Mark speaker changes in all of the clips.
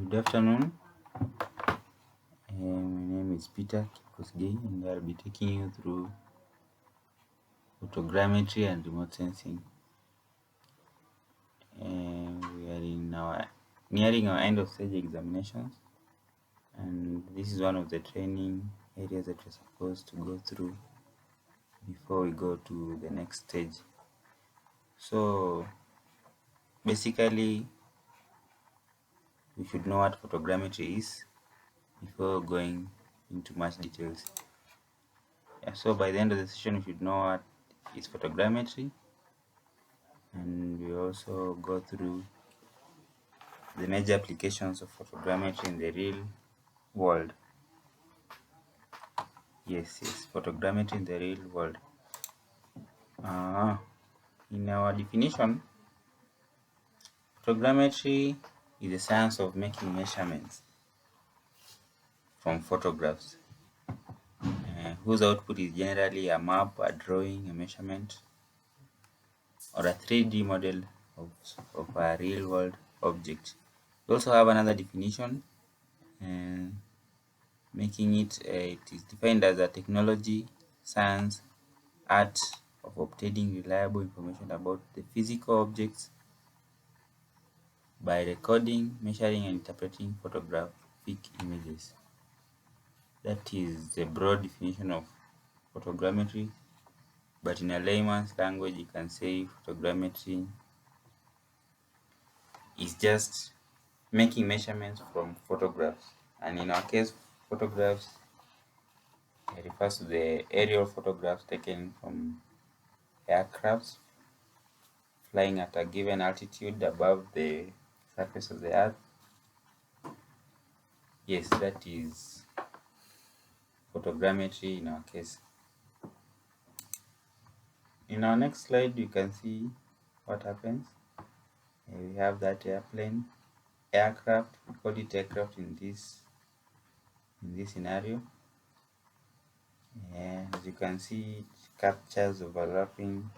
Speaker 1: Good afternoon. My name is Peter Kipkosgei, and I'll be taking you through photogrammetry and remote sensing. We are nearing our end of stage examinations, and this is one of the training areas that we're supposed to go through before we go to the next stage. So basically, we should know what photogrammetry is before going into much details. So by the end of the session, we should know what is photogrammetry, and we also go through the major applications of photogrammetry in the real world. Yes, photogrammetry in the real world. In our definition, photogrammetry is the science of making measurements from photographs, whose output is generally a map, a drawing, a measurement, or a 3D model of a real world object. We also have another definition, making it is defined as a technology, science, art of obtaining reliable information about the physical objects by recording, measuring, and interpreting photographic images. That is the broad definition of photogrammetry, but in a layman's language, you can say photogrammetry is just making measurements from photographs. And in our case, photographs refers to the aerial photographs taken from aircrafts flying at a given altitude above the surface of the earth. Yes, that is photogrammetry in our case. In our next slide, you can see what happens. We have that aircraft. We call it aircraft in this scenario. As you can see, it captures overlapping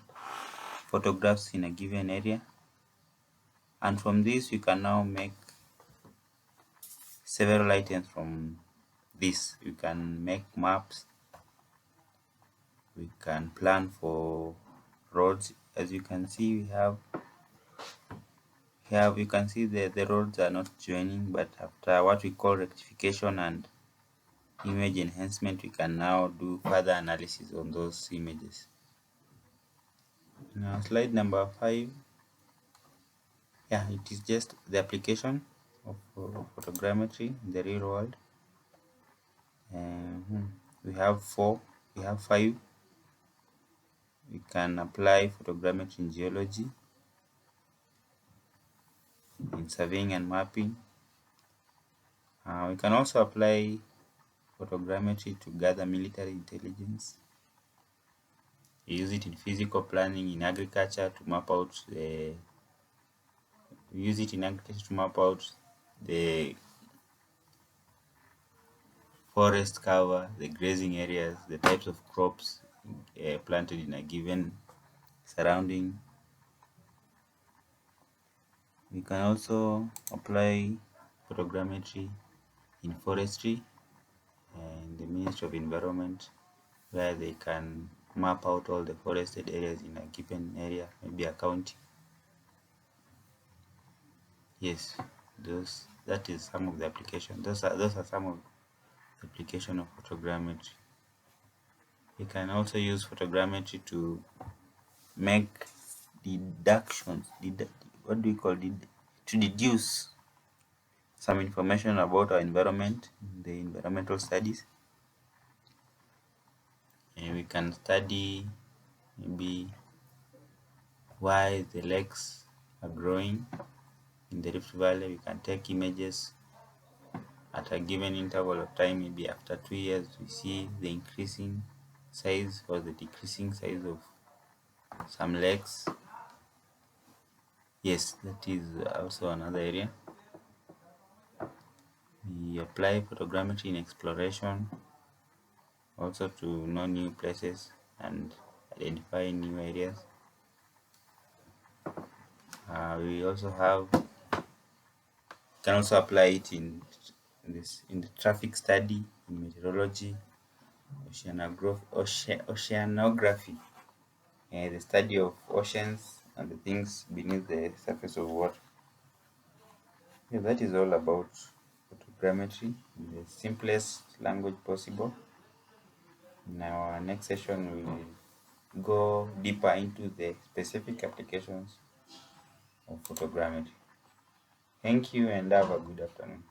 Speaker 1: photographs in a given area, and from this we can now make several items from this. We can make maps, we can plan for roads. As you can see, we have here you can see the roads are not joining, but after what we call rectification and image enhancement, we can now do further analysis on those images. Now slide number 5. It is just the application of photogrammetry in the real world. We have 5. We can apply photogrammetry in geology, in surveying and mapping. We can also apply photogrammetry to gather military intelligence. We use it in physical planning, in agriculture to map out the forest cover, the grazing areas, the types of crops planted in a given surrounding. We can also apply photogrammetry in forestry and the Ministry of Environment, where they can map out all the forested areas in a given area, maybe a county. Yes, that is some of the application. Those are some of the application of photogrammetry. You can also use photogrammetry to make deductions. To deduce some information about our environment, the environmental studies. And we can study maybe why the lakes are growing in the Rift Valley. We can take images at a given interval of time, maybe after 2 years, we see the increasing size or the decreasing size of some lakes. Yes, that is also another area. We apply photogrammetry in exploration, also to know new places and identify new areas. We also have can also apply it in the traffic study, in meteorology, oceanography, the study of oceans and the things beneath the surface of water. Yeah, that is all about photogrammetry in the simplest language possible. In our next session, we will go deeper into the specific applications of photogrammetry. Thank you and have a good afternoon.